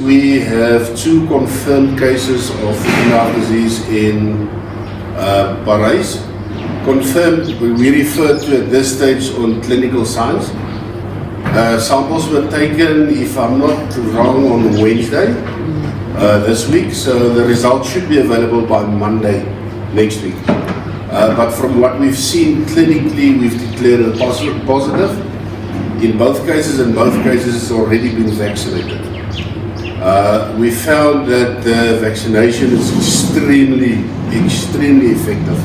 We have 2 confirmed cases of foot and mouth disease in Parys. Confirmed, we refer to at this stage on clinical signs. Samples were taken, if I'm not wrong, on Wednesday this week, so the results should be available by Monday next week. But from what we've seen clinically, we've declared a positive in both cases, and both cases has already been vaccinated. We found that the vaccination is extremely effective.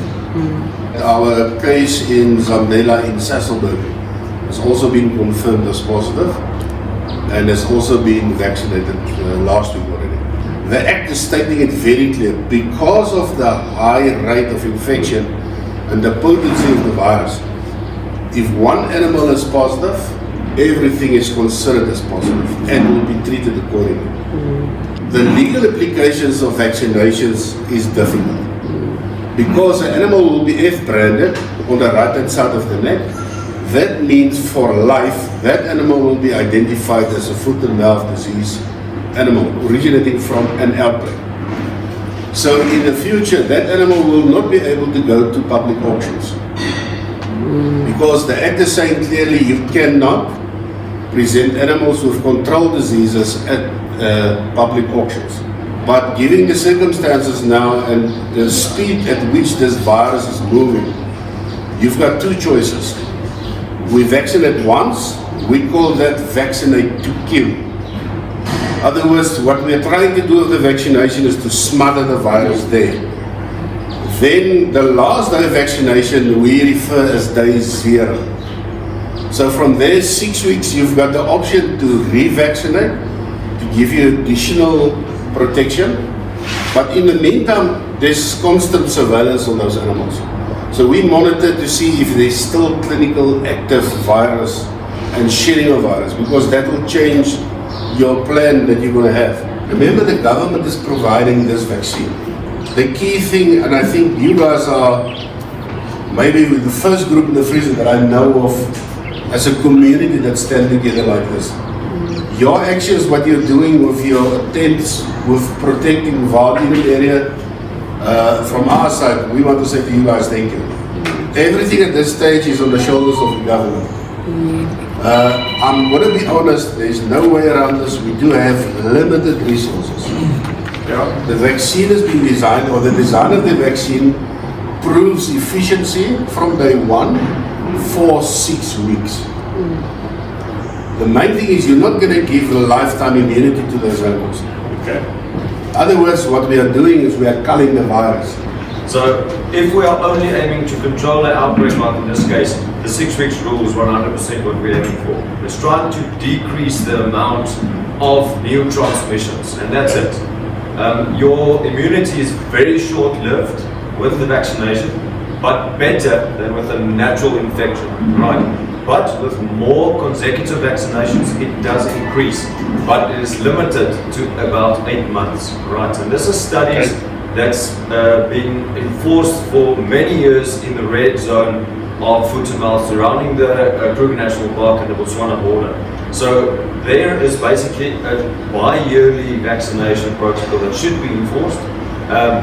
Our case in Zambela in Sasolburg has also been confirmed as positive and has also been vaccinated last week already. The Act is stating it very clear, because of the high rate of infection and the potency of the virus. If one animal is positive, everything is considered as positive and will be treated accordingly. The legal implications of vaccinations is difficult, because the animal will be F-branded on the right-hand side of the neck. That means for life, that animal will be identified as a foot and mouth disease animal originating from an outbreak. So in the future, that animal will not be able to go to public auctions, because the Act is saying clearly you cannot present animals with controlled diseases at public auctions. But given the circumstances now and the speed at which this virus is moving, you've got 2 choices. We vaccinate once, we call that vaccinate to kill. In other words, what we are trying to do with the vaccination is to smother the virus there. Then the last day of vaccination we refer as day 0. So from there, 6 weeks, you've got the option to revaccinate, to give you additional protection. But in the meantime, there's constant surveillance on those animals. So we monitor to see if there's still clinical active virus and shedding of virus, because that will change your plan that you're going to have. Remember, the government is providing this vaccine. The key thing, and I think you guys are maybe the first group in the freezer that I know of as a community that stand together like this. Your actions, what you're doing with your attempts with protecting Valdine area, from our side, we want to say to you guys, thank you. Everything at this stage is on the shoulders of the government. I'm going to be honest, there's no way around this. We do have limited resources. Yeah. The vaccine has been designed, or the design of the vaccine proves efficiency from day 1 for 6 weeks. The main thing is you're not going to give a lifetime immunity to those animals. Okay. In other words, what we are doing is we are culling the virus. So if we are only aiming to control the outbreak, like in this case, the 6 weeks rule is 100% what we're aiming for. It's trying to decrease the amount of new transmissions, and that's it. Your immunity is very short-lived with the vaccination, but better than with a natural infection, right? But with more consecutive vaccinations, it does increase, but it is limited to about 8 months, right? And this is studies that's been enforced for many years in the red zone of foot and mouth surrounding the Kruger National Park and the Botswana border. So there is basically a bi-yearly vaccination protocol that should be enforced,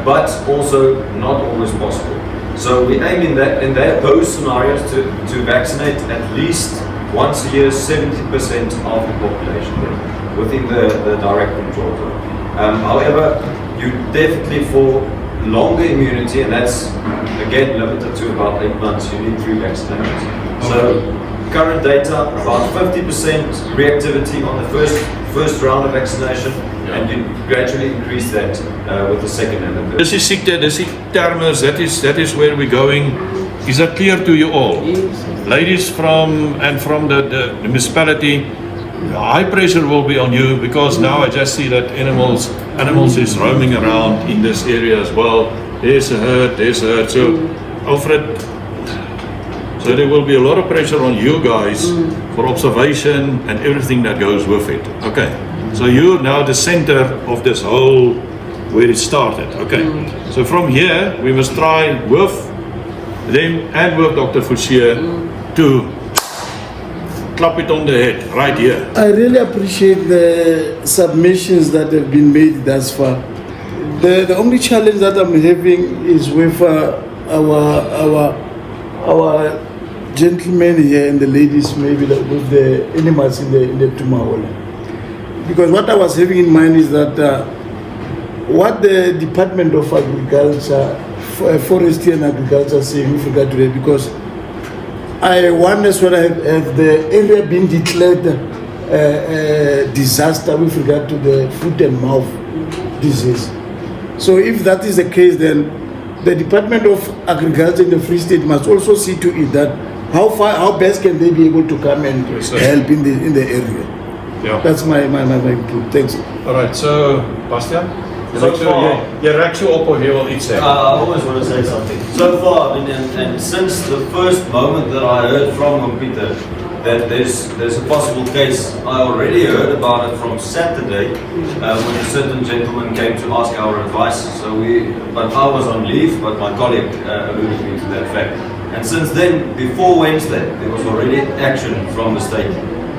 but also not always possible. So we aim in those scenarios to vaccinate at least once a year 70% of the population within the direct control zone. However, you definitely for longer immunity, and that's again limited to about 8 months, you need 3 vaccinations. So current data, about 50% reactivity on the first round of vaccination, and you gradually increase that with the second and the third. Dis die siekte, dis die terms, that is where we're going. Is that clear to you all? Ladies from the municipality, high pressure will be on you, because now I just see that animals is roaming around in this area as well. There's a herd. So Alfred, so there will be a lot of pressure on you guys for observation and everything that goes with it. Okay. So you're now the center of this whole, where it started. Okay. So from here, we must try with them and with Dr. Forcier to clap it on the head, right here. I really appreciate the submissions that have been made thus far. The only challenge that I'm having is with our gentlemen here and the ladies, maybe with the animals in the Tumahole. Because what I was having in mind is that what the Department of Agriculture, Forestry and Agriculture saying with regard to that, because I wonder whether have the area been declared disaster with regard to the foot and mouth disease. So if that is the case, then the Department of Agriculture in the Free State must also see to it that how best can they be able to come and help in the area. Yeah. That's my input. Thanks. All right, so Bastian? So far- Jy raak so op of jy wil iets sê. I always want to say something. So far, I mean, and since the first moment that I heard from Peter that there's a possible case, I already heard about it from Saturday when a certain gentleman came to ask our advice. But I was on leave, but my colleague alluded me to that fact. And since then, before Wednesday, there was already action from the state.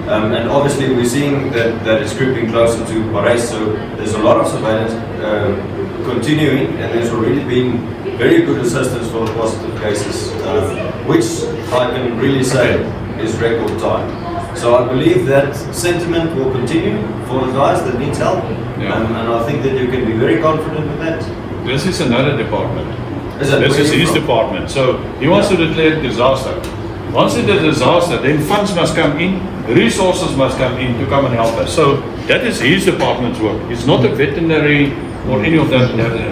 And obviously we're seeing that it's creeping closer to Parys, so there's a lot of surveillance continuing, and there's already been very good assistance for the positive cases, which I can really say is record time. So I believe that sentiment will continue for the guys that need help, Yeah. and I think that you can be very confident with that. This is another department. Is that This where is you're his from? department. So he wants to declare disaster. Once it is a disaster, then funds must come in, resources must come in to come and help us. So that is his department's work. It's not a veterinary or any of that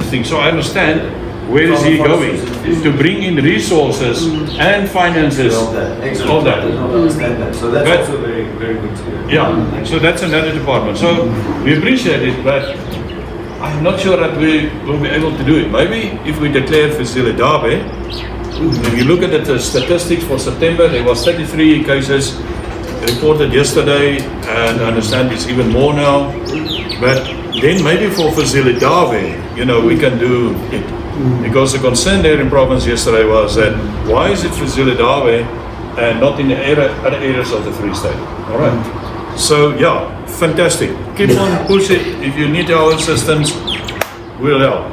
thing. So I understand where is he going to bring in resources and finances. All that. Excellent. All that. I did not understand that. So that's But- also very, very good to hear. Yeah, so that's another department. So we appreciate it, but I'm not sure that we will be able to do it. Maybe if we declare Fazilidabe, if you look at the statistics for September, there was 33 cases reported yesterday, and I understand it's even more now. But then maybe for Fazilidabe, we can do it. Because the concern there in province yesterday was that why is it Fazilidabe and not in the other areas of the Free State? All right. So yeah, fantastic. Keep on pushing. If you need our assistance, we'll help.